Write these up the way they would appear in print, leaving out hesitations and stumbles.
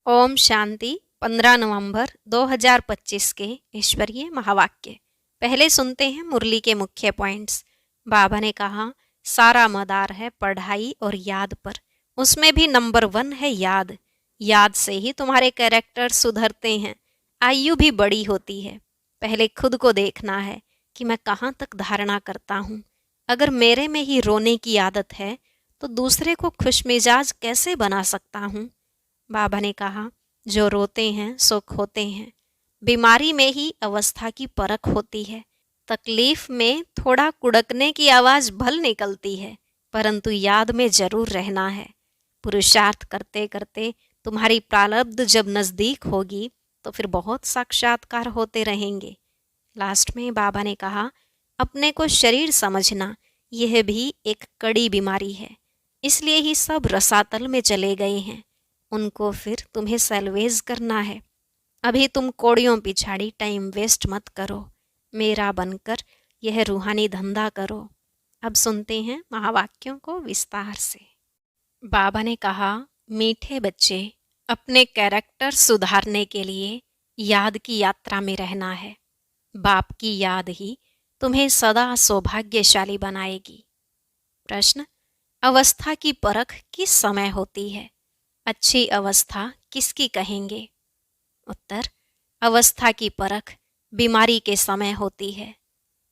ओम शांति। 15 नवंबर 2025 के ईश्वरीय महावाक्य। पहले सुनते हैं मुरली के मुख्य पॉइंट्स। बाबा ने कहा, सारा मदार है पढ़ाई और याद पर, उसमें भी नंबर 1 है याद। याद से ही तुम्हारे कैरेक्टर सुधरते हैं, आयु भी बड़ी होती है। पहले खुद को देखना है कि मैं कहाँ तक धारणा करता हूँ। अगर मेरे में ही रोने की आदत है तो दूसरे को खुशमिजाज कैसे बना सकता हूँ। बाबा ने कहा, जो रोते हैं सो खोते हैं। बीमारी में ही अवस्था की परख होती है। तकलीफ में थोड़ा कुड़कने की आवाज भल निकलती है, परंतु याद में जरूर रहना है। पुरुषार्थ करते करते तुम्हारी प्रारब्ध जब नजदीक होगी तो फिर बहुत साक्षात्कार होते रहेंगे। लास्ट में बाबा ने कहा, अपने को शरीर समझना यह भी एक कड़ी बीमारी है, इसलिए ही सब रसातल में चले गए हैं। उनको फिर तुम्हें सैल्वेज करना है। अभी तुम कोड़ियों पिछाड़ी टाइम वेस्ट मत करो, मेरा बनकर यह रूहानी धंधा करो। अब सुनते हैं महावाक्यों को विस्तार से। बाबा ने कहा, मीठे बच्चे, अपने कैरेक्टर सुधारने के लिए याद की यात्रा में रहना है। बाप की याद ही तुम्हें सदा सौभाग्यशाली बनाएगी। प्रश्न, अवस्था की परख किस समय होती है? अच्छी अवस्था किसकी कहेंगे? उत्तर, अवस्था की परख बीमारी के समय होती है।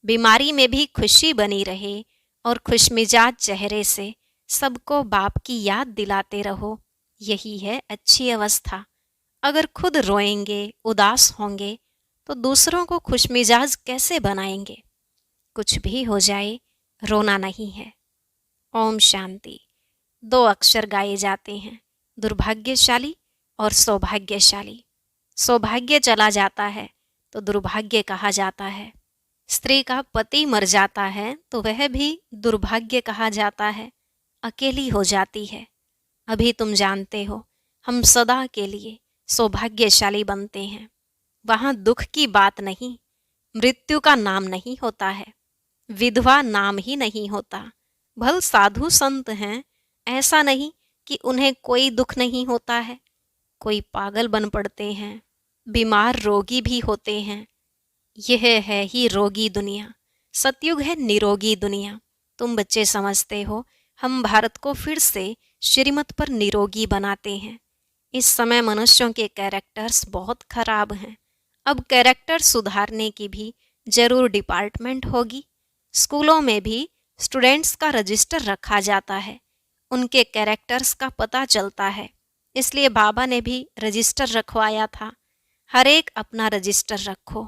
बीमारी में भी खुशी बनी रहे और खुशमिजाज चेहरे से सबको बाप की याद दिलाते रहो, यही है अच्छी अवस्था। अगर खुद रोएंगे, उदास होंगे तो दूसरों को खुशमिजाज कैसे बनाएंगे? कुछ भी हो जाए, रोना नहीं है। ओम शांति। 2 अक्षर गाए जाते हैं, दुर्भाग्यशाली और सौभाग्यशाली। सौभाग्य चला जाता है तो दुर्भाग्य कहा जाता है। स्त्री का पति मर जाता है तो वह भी दुर्भाग्य कहा जाता है। अकेली हो जाती है। अभी तुम जानते हो, हम सदा के लिए सौभाग्यशाली बनते हैं। वहां दुख की बात नहीं, मृत्यु का नाम नहीं होता है, विधवा नाम ही नहीं होता। भल साधु संत हैं, ऐसा नहीं कि उन्हें कोई दुख नहीं होता है। कोई पागल बन पड़ते हैं, बीमार रोगी भी होते हैं। यह है ही रोगी दुनिया। सतयुग है निरोगी दुनिया। तुम बच्चे समझते हो, हम भारत को फिर से श्रीमत पर निरोगी बनाते हैं। इस समय मनुष्यों के कैरेक्टर्स बहुत खराब हैं। अब कैरेक्टर सुधारने की भी जरूर डिपार्टमेंट होगी। स्कूलों में भी स्टूडेंट्स का रजिस्टर रखा जाता है, उनके कैरेक्टर्स का पता चलता है। इसलिए बाबा ने भी रजिस्टर रखवाया था। हर एक अपना रजिस्टर रखो।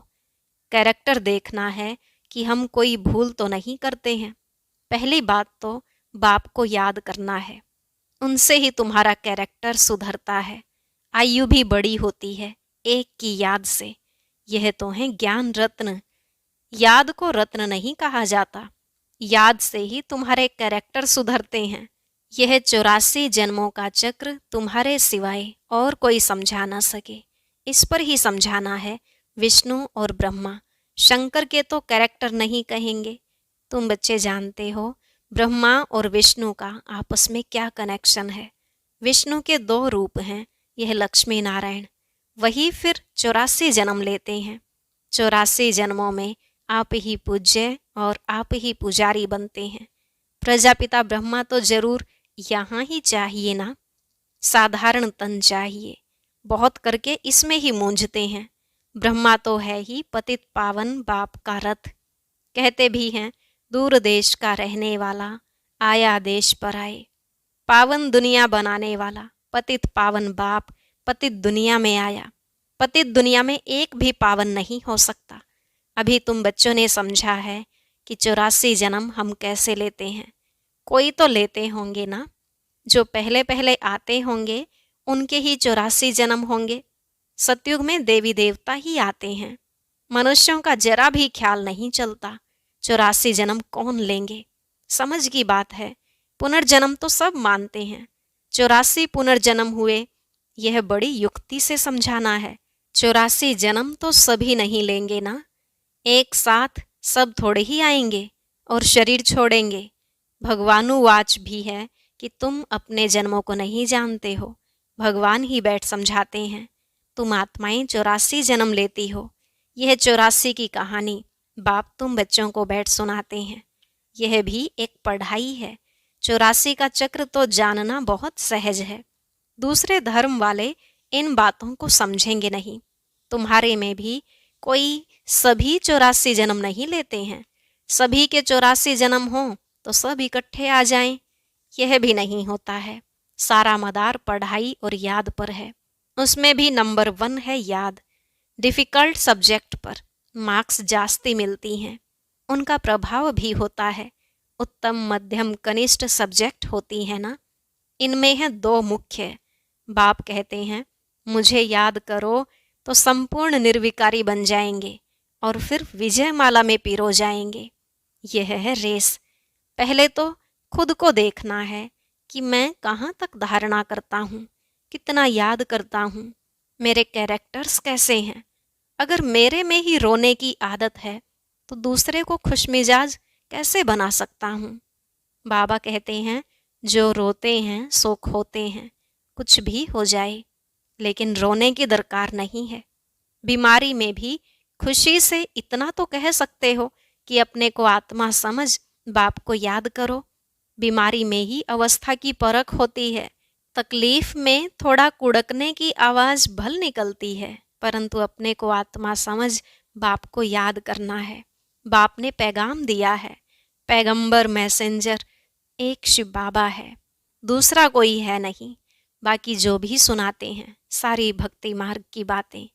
कैरेक्टर देखना है कि हम कोई भूल तो नहीं करते हैं। पहली बात तो बाप को याद करना है, उनसे ही तुम्हारा कैरेक्टर सुधरता है। आयु भी बड़ी होती है एक की याद से। यह तो है ज्ञान रत्न। याद को रत्न नहीं कहा जाता। याद से ही तुम्हारे कैरेक्टर सुधरते हैं। यह 84 जन्मों का चक्र तुम्हारे सिवाय और कोई समझा ना सके। इस पर ही समझाना है विष्णु और ब्रह्मा। शंकर के तो कैरेक्टर नहीं कहेंगे। तुम बच्चे जानते हो, ब्रह्मा और विष्णु का आपस में क्या कनेक्शन है। विष्णु के 2 रूप हैं, यह लक्ष्मी नारायण। वही फिर 84 जन्म लेते हैं। 84 जन्मों में आप ही पूज्य और आप ही पुजारी बनते हैं। प्रजापिता ब्रह्मा तो जरूर यहाँ ही चाहिए ना। साधारण तन चाहिए, बहुत करके इसमें ही मूंझते हैं। ब्रह्मा तो है ही पतित पावन बाप का रथ। कहते भी हैं, दूर देश का रहने वाला आया देश पर आए। पावन दुनिया बनाने वाला पतित पावन बाप पतित दुनिया में आया। पतित दुनिया में एक भी पावन नहीं हो सकता। अभी तुम बच्चों ने समझा है कि 84 जन्म हम कैसे लेते हैं। कोई तो लेते होंगे ना। जो पहले पहले आते होंगे उनके ही 84 जन्म होंगे। सतयुग में देवी देवता ही आते हैं। मनुष्यों का जरा भी ख्याल नहीं चलता 84 जन्म कौन लेंगे। समझ की बात है। पुनर्जन्म तो सब मानते हैं। 84 पुनर्जन्म हुए, यह बड़ी युक्ति से समझाना है। 84 जन्म तो सभी नहीं लेंगे ना। एक साथ सब थोड़े ही आएंगे और शरीर छोड़ेंगे। भगवानुवाच भी है कि तुम अपने जन्मों को नहीं जानते हो। भगवान ही बैठ समझाते हैं। तुम आत्माएं 84 जन्म लेती हो। यह 84 की कहानी बाप तुम बच्चों को बैठ सुनाते हैं। यह भी एक पढ़ाई है। 84 का चक्र तो जानना बहुत सहज है। दूसरे धर्म वाले इन बातों को समझेंगे नहीं। तुम्हारे में भी कोई सभी 84 जन्म नहीं लेते हैं। सभी के 84 जन्म हों तो सब इकट्ठे आ जाएं, यह भी नहीं होता है। सारा मदार पढ़ाई और याद पर है। उसमें भी नंबर 1 है याद। डिफ़िकल्ट सब्जेक्ट पर मार्क्स जास्ती मिलती हैं। उनका प्रभाव भी होता है। उत्तम मध्यम कनिष्ठ सब्जेक्ट होती है ना, इनमें है 2 मुख्य। बाप कहते हैं मुझे याद करो तो संपूर्ण निर्विकारी बन जाएंगे और फिर विजयमाला में पिरो जाएंगे। यह है रेस। पहले तो खुद को देखना है कि मैं कहाँ तक धारणा करता हूँ, कितना याद करता हूँ, मेरे कैरेक्टर्स कैसे हैं। अगर मेरे में ही रोने की आदत है तो दूसरे को खुशमिजाज कैसे बना सकता हूँ। बाबा कहते हैं जो रोते हैं सो खोते हैं। कुछ भी हो जाए लेकिन रोने की दरकार नहीं है। बीमारी में भी खुशी से इतना तो कह सकते हो कि अपने को आत्मा समझ बाप को याद करो। बीमारी में ही अवस्था की परख होती है। तकलीफ में थोड़ा कुड़कने की आवाज भल निकलती है, परंतु अपने को आत्मा समझ बाप को याद करना है। बाप ने पैगाम दिया है। पैगंबर मैसेंजर एक शिव बाबा है, दूसरा कोई है नहीं। बाकी जो भी सुनाते हैं सारी भक्ति मार्ग की बातें,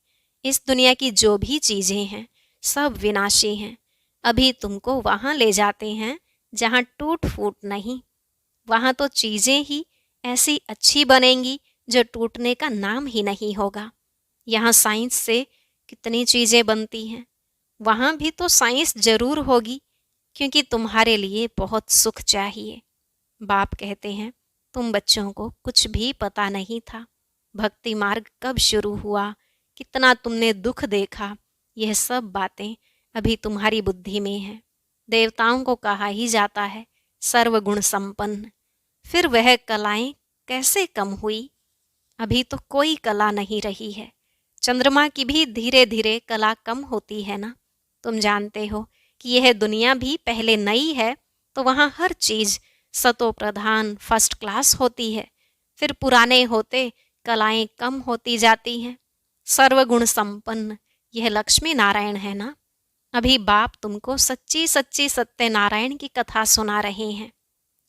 इस दुनिया की जो भी चीजें हैं सब विनाशी हैं। अभी तुमको वहां ले जाते हैं जहां टूट फूट नहीं। वहां तो चीजें ही ऐसी अच्छी बनेंगी जो टूटने का नाम ही नहीं होगा। यहाँ साइंस से कितनी चीजें बनती हैं, वहां भी तो साइंस जरूर होगी, क्योंकि तुम्हारे लिए बहुत सुख चाहिए। बाप कहते हैं तुम बच्चों को कुछ भी पता नहीं था। भक्ति मार्ग कब शुरू हुआ, कितना तुमने दुख देखा, यह सब बातें अभी तुम्हारी बुद्धि में हैं। देवताओं को कहा ही जाता है सर्वगुण संपन्न। फिर वह कलाएं कैसे कम हुई? अभी तो कोई कला नहीं रही है। चंद्रमा की भी धीरे धीरे कला कम होती है ना। तुम जानते हो कि यह दुनिया भी पहले नई है तो वहाँ हर चीज सतो प्रधान फर्स्ट क्लास होती है। फिर पुराने होते कलाएं कम होती जाती हैं। सर्वगुण संपन्न यह लक्ष्मी नारायण है ना। अभी बाप तुमको सच्ची सच्ची सत्यनारायण की कथा सुना रहे हैं।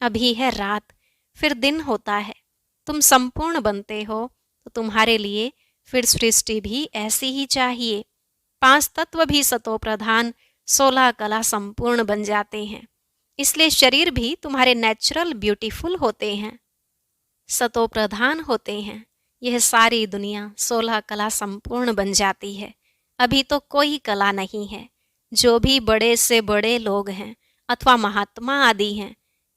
अभी है रात, फिर दिन होता है। तुम संपूर्ण बनते हो तो तुम्हारे लिए फिर सृष्टि भी ऐसी ही चाहिए। 5 तत्व भी सतो प्रधान, 16 कला संपूर्ण बन जाते हैं। इसलिए शरीर भी तुम्हारे नेचुरल ब्यूटीफुल होते हैं, सतो प्रधान होते हैं। यह सारी दुनिया 16 कला संपूर्ण बन जाती है। अभी तो कोई कला नहीं है। जो भी बड़े से बड़े लोग हैं अथवा महात्मा आदि हैं,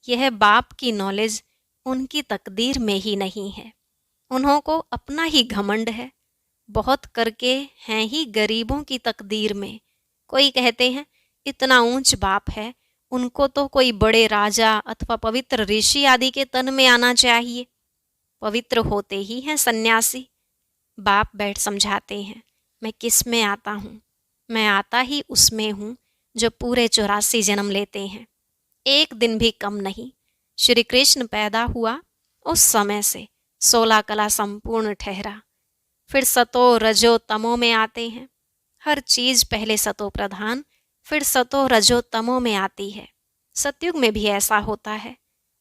यह बाप की नॉलेज उनकी तकदीर में ही नहीं है। उन्हों को अपना ही घमंड है। बहुत करके हैं ही गरीबों की तकदीर में। कोई कहते हैं इतना ऊंच बाप है, उनको तो कोई बड़े राजा अथवा पवित्र ऋषि आदि के तन में आना चाहिए। पवित्र होते ही हैं सन्यासी। बाप बैठ समझाते हैं मैं किस में आता हूँ। मैं आता ही उसमें हूँ जो पूरे 84 जन्म लेते हैं, एक दिन भी कम नहीं। श्री कृष्ण पैदा हुआ उस समय से 16 कला संपूर्ण ठहरा। फिर सतो रजो तमो में आते हैं। हर चीज पहले सतो प्रधान फिर सतो रजो तमो में आती है। सतयुग में भी ऐसा होता है।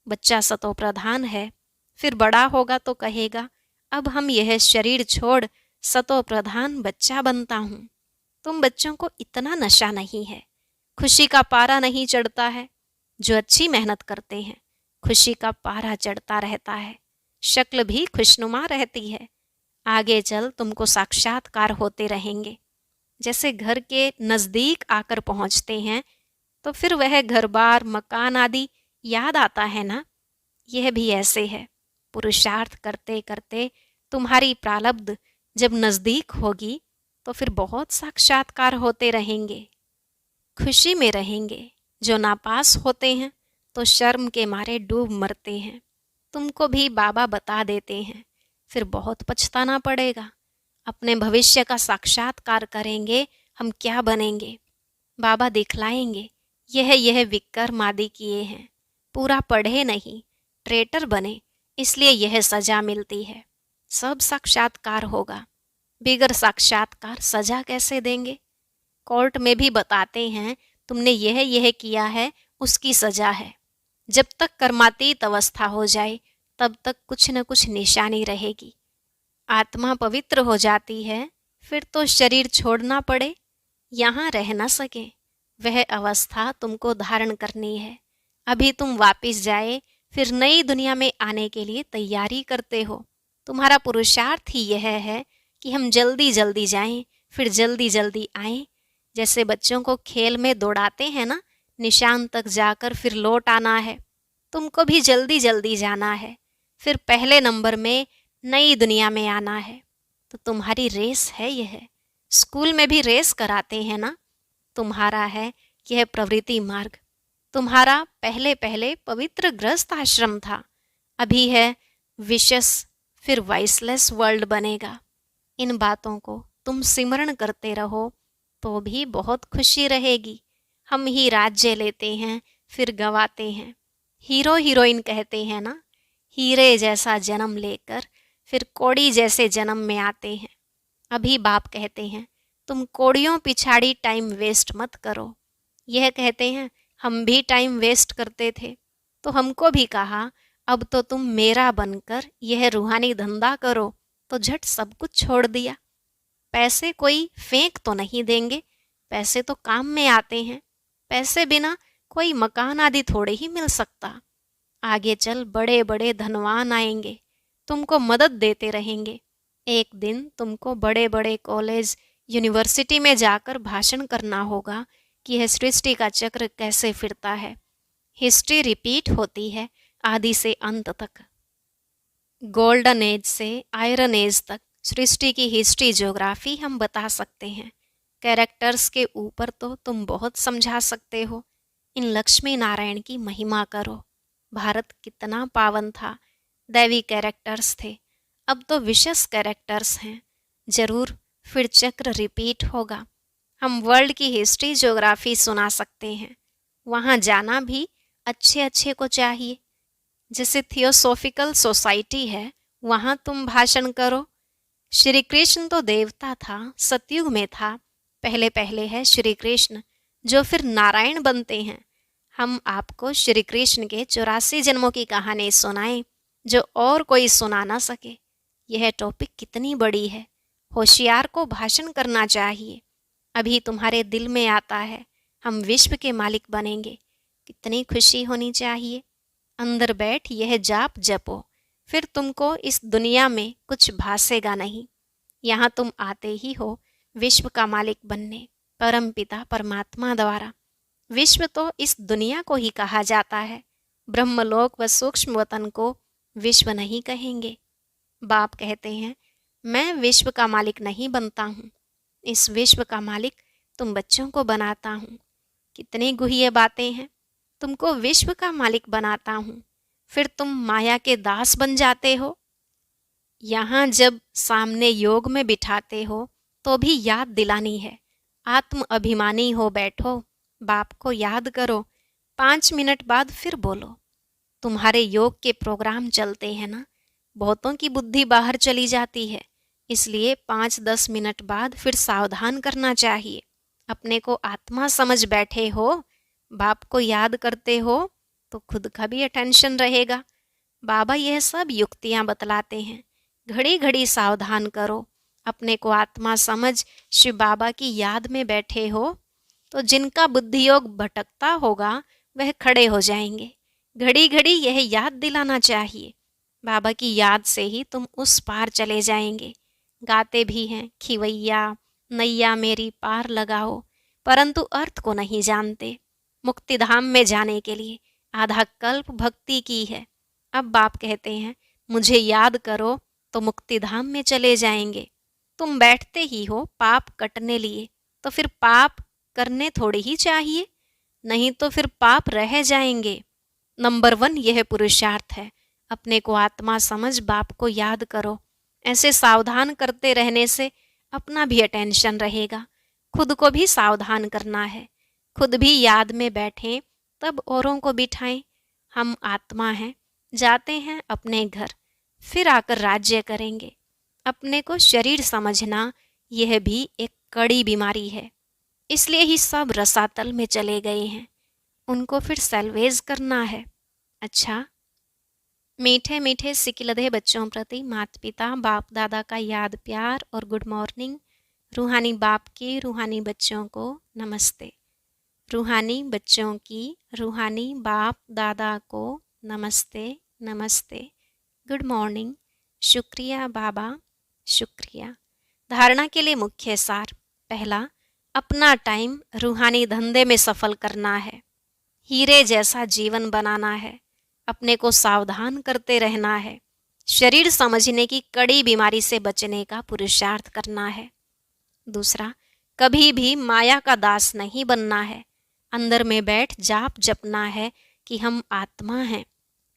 बच्चा सतो प्रधान है, फिर बड़ा होगा तो कहेगा अब हम यह शरीर छोड़ सतो प्रधान बच्चा बनता हूँ। तुम बच्चों को इतना नशा नहीं है, खुशी का पारा नहीं चढ़ता है। जो अच्छी मेहनत करते हैं खुशी का पारा चढ़ता रहता है, शक्ल भी खुशनुमा रहती है। आगे चल तुमको साक्षात्कार होते रहेंगे। जैसे घर के नजदीक आकर पहुंचते हैं तो फिर वह घर बार मकान आदि याद आता है ना। यह भी ऐसे है। पुरुषार्थ करते करते तुम्हारी प्रारब्ध जब नजदीक होगी तो फिर बहुत साक्षात्कार होते रहेंगे, खुशी में रहेंगे। जो नापास होते हैं तो शर्म के मारे डूब मरते हैं। तुमको भी बाबा बता देते हैं फिर बहुत पछताना पड़ेगा। अपने भविष्य का साक्षात्कार करेंगे, हम क्या बनेंगे? बाबा दिखलाएंगे, यह विक्रम आदि किए हैं, पूरा पढ़े नहीं, ट्रेटर बने, इसलिए यह सजा मिलती है। सब साक्षात्कार होगा, बिगर साक्षात्कार सजा कैसे देंगे? कोर्ट में भी बताते हैं, तुमने यह किया है, उसकी सजा है। जब तक कर्मातीत अवस्था हो जाए तब तक कुछ न कुछ निशानी रहेगी। आत्मा पवित्र हो जाती है, फिर तो शरीर छोड़ना पड़े, यहाँ रह न सके, वह अवस्था तुमको धारण करनी है। अभी तुम वापिस जाए, फिर नई दुनिया में आने के लिए तैयारी करते हो। तुम्हारा पुरुषार्थ ही यह है कि हम जल्दी जल्दी जाएं, फिर जल्दी जल्दी आएं। जैसे बच्चों को खेल में दौड़ाते हैं ना, निशान तक जाकर फिर लौट आना है। तुमको भी जल्दी जल्दी जाना है, फिर पहले नंबर में नई दुनिया में आना है। तो तुम्हारी रेस है यह। स्कूल में भी रेस कराते हैं ना। तुम्हारा है यह प्रवृत्ति मार्ग। तुम्हारा पहले पहले पवित्र गृहस्थ आश्रम था, अभी है विशस, फिर वाइसलेस वर्ल्ड बनेगा। इन बातों को तुम सिमरण करते रहो तो भी बहुत खुशी रहेगी। हम ही राज्य लेते हैं, फिर गवाते हैं। हीरो हीरोइन कहते हैं ना, हीरे जैसा जन्म लेकर फिर कौड़ी जैसे जन्म में आते हैं। अभी बाप कहते हैं, तुम कौड़ियों पिछाड़ी टाइम वेस्ट मत करो। यह कहते हैं, हम भी टाइम वेस्ट करते थे, तो हमको भी कहा, अब तो तुम मेरा बनकर यह रूहानी धंधा करो, तो झट सब कुछ छोड़ दिया। पैसे कोई फेंक तो नहीं देंगे, पैसे तो काम में आते हैं। पैसे बिना कोई मकान आदि थोड़े ही मिल सकता। आगे चल बड़े बड़े धनवान आएंगे, तुमको मदद देते रहेंगे। एक दिन तुमको बड़े बड़े कॉलेज, यूनिवर्सिटी में जाकर भाषण करना होगा कि यह सृष्टि का चक्र कैसे फिरता है। हिस्ट्री रिपीट होती है आदि से अंत तक। गोल्डन एज से आयरन एज तक सृष्टि की हिस्ट्री ज्योग्राफी हम बता सकते हैं। कैरेक्टर्स के ऊपर तो तुम बहुत समझा सकते हो। इन लक्ष्मी नारायण की महिमा करो। भारत कितना पावन था, दैवी कैरेक्टर्स थे, अब तो विशेष कैरेक्टर्स हैं। जरूर फिर चक्र रिपीट होगा। हम वर्ल्ड की हिस्ट्री ज्योग्राफी सुना सकते हैं, वहाँ जाना भी अच्छे अच्छे को चाहिए। जैसे थियोसॉफिकल सोसाइटी है, वहाँ तुम भाषण करो। श्री कृष्ण तो देवता था, सतयुग में था, पहले पहले है श्री कृष्ण, जो फिर नारायण बनते हैं। हम आपको श्री कृष्ण के 84 जन्मों की कहानी सुनाएं, जो और कोई सुना ना सके। यह टॉपिक कितनी बड़ी है, होशियार को भाषण करना चाहिए। अभी तुम्हारे दिल में आता है, हम विश्व के मालिक बनेंगे, कितनी खुशी होनी चाहिए। अंदर बैठ यह जाप जपो, फिर तुमको इस दुनिया में कुछ भासेगा नहीं। यहाँ तुम आते ही हो विश्व का मालिक बनने, परम पिता परमात्मा द्वारा। विश्व तो इस दुनिया को ही कहा जाता है, ब्रह्मलोक व सूक्ष्म वतन को विश्व नहीं कहेंगे। बाप कहते हैं, मैं विश्व का मालिक नहीं बनता हूँ, इस विश्व का मालिक तुम बच्चों को बनाता हूँ। कितनी गुह्य बातें हैं। तुमको विश्व का मालिक बनाता हूँ, फिर तुम माया के दास बन जाते हो। यहाँ जब सामने योग में बिठाते हो तो भी याद दिलानी है, आत्म अभिमानी हो बैठो, बाप को याद करो। 5 मिनट बाद फिर बोलो। तुम्हारे योग के प्रोग्राम चलते हैं ना, बहुतों की बुद्धि बाहर चली जाती है, इसलिए 5-10 मिनट बाद फिर सावधान करना चाहिए। अपने को आत्मा समझ बैठे हो, बाप को याद करते हो, तो खुद का भी अटेंशन रहेगा। बाबा यह सब युक्तियाँ बतलाते हैं, घड़ी घड़ी सावधान करो। अपने को आत्मा समझ शिव बाबा की याद में बैठे हो, तो जिनका बुद्धि योग भटकता होगा वह खड़े हो जाएंगे। घड़ी घड़ी यह याद दिलाना चाहिए, बाबा की याद से ही तुम उस पार चले जाएंगे। गाते भी हैं, खिवैया नैया मेरी पार लगाओ, परंतु अर्थ को नहीं जानते। मुक्तिधाम में जाने के लिए आधा कल्प भक्ति की है। अब बाप कहते हैं, मुझे याद करो तो मुक्तिधाम में चले जाएंगे। तुम बैठते ही हो पाप कटने लिए, तो फिर पाप करने थोड़े ही चाहिए, नहीं तो फिर पाप रह जाएंगे। नंबर 1 यह पुरुषार्थ है, अपने को आत्मा समझ बाप को याद करो। ऐसे सावधान करते रहने से अपना भी अटेंशन रहेगा, खुद को भी सावधान करना है, खुद भी याद में बैठें तब औरों को बिठाएं। हम आत्मा हैं, जाते हैं अपने घर, फिर आकर राज्य करेंगे। अपने को शरीर समझना यह भी एक कड़ी बीमारी है, इसलिए ही सब रसातल में चले गए हैं, उनको फिर सैल्वेज करना है। अच्छा, मीठे मीठे सिकिलधे बच्चों प्रति माता पिता बाप दादा का याद प्यार और गुड मॉर्निंग। रूहानी बाप की रूहानी बच्चों को नमस्ते। रूहानी बच्चों की रूहानी बाप दादा को नमस्ते नमस्ते, गुड मॉर्निंग, शुक्रिया बाबा, शुक्रिया। धारणा के लिए मुख्य सार। पहला, अपना टाइम रूहानी धंधे में सफल करना है, हीरे जैसा जीवन बनाना है, अपने को सावधान करते रहना है, शरीर समझने की कड़ी बीमारी से बचने का पुरुषार्थ करना है। दूसरा, कभी भी माया का दास नहीं बनना है, अंदर में बैठ जाप जपना है कि हम आत्मा हैं,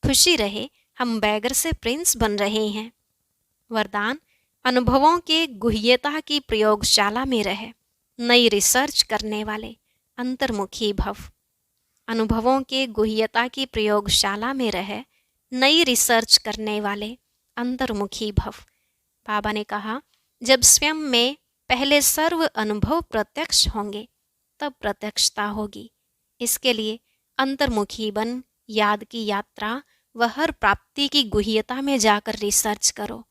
खुशी रहे हम बैगर से प्रिंस बन रहे हैं। वरदान, अनुभवों के गुह्यता की प्रयोगशाला में रहे, नई रिसर्च करने वाले, अंतर्मुखी भव। अनुभवों के गुह्यता की प्रयोगशाला में रहे, नई रिसर्च करने वाले, अंतर्मुखी भव। बाबा ने कहा, जब स्वयं में पहले सर्व अनुभव प्रत्यक्ष होंगे तब प्रत्यक्षता होगी। इसके लिए अंतर्मुखी बन याद की यात्रा व हर प्राप्ति की गुह्यता में जाकर रिसर्च करो,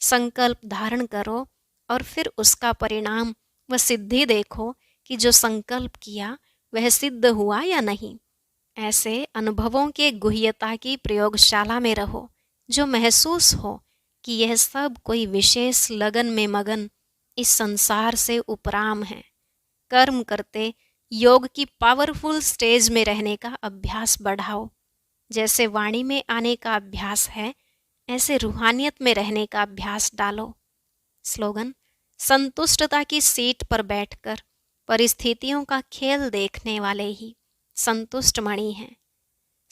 संकल्प धारण करो और फिर उसका परिणाम व सिद्धि देखो कि जो संकल्प किया वह सिद्ध हुआ या नहीं। ऐसे अनुभवों के गुह्यता की प्रयोगशाला में रहो, जो महसूस हो कि यह सब कोई विशेष लगन में मगन इस संसार से उपराम है। कर्म करते योग की पावरफुल स्टेज में रहने का अभ्यास बढ़ाओ। जैसे वाणी में आने का अभ्यास है, ऐसे रूहानियत में रहने का अभ्यास डालो। स्लोगन, संतुष्टता की सीट पर बैठकर परिस्थितियों का खेल देखने वाले ही संतुष्ट मणि हैं।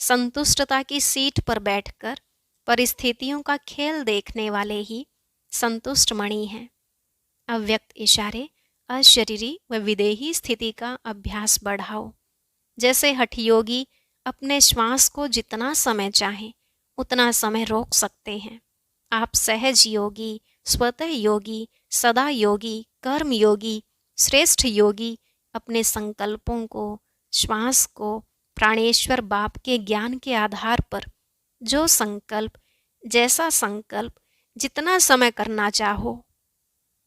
संतुष्टता की सीट पर बैठकर परिस्थितियों का खेल देखने वाले ही संतुष्ट मणि हैं। अव्यक्त इशारे, अशरीरी व विदेही स्थिति का अभ्यास बढ़ाओ। जैसे हठयोगी अपने श्वास को जितना समय चाहे उतना समय रोक सकते हैं, आप सहज योगी, स्वतः योगी, सदा योगी, कर्म योगी, श्रेष्ठ योगी अपने संकल्पों को, श्वास को प्राणेश्वर बाप के ज्ञान के आधार पर जो संकल्प, जैसा संकल्प, जितना समय करना चाहो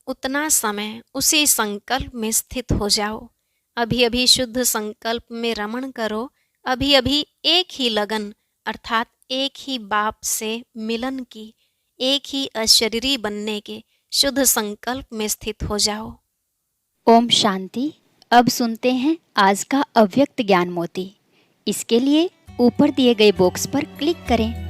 उतना समय उसी संकल्प में स्थित हो जाओ। अभी अभी शुद्ध संकल्प में रमण करो, अभी अभी एक ही लगन अर्थात एक ही बाप से मिलन की, एक ही अशरीरी बनने के शुद्ध संकल्प में स्थित हो जाओ। ओम शांति। अब सुनते हैं आज का अव्यक्त ज्ञान मोती। इसके लिए ऊपर दिए गए बॉक्स पर क्लिक करें।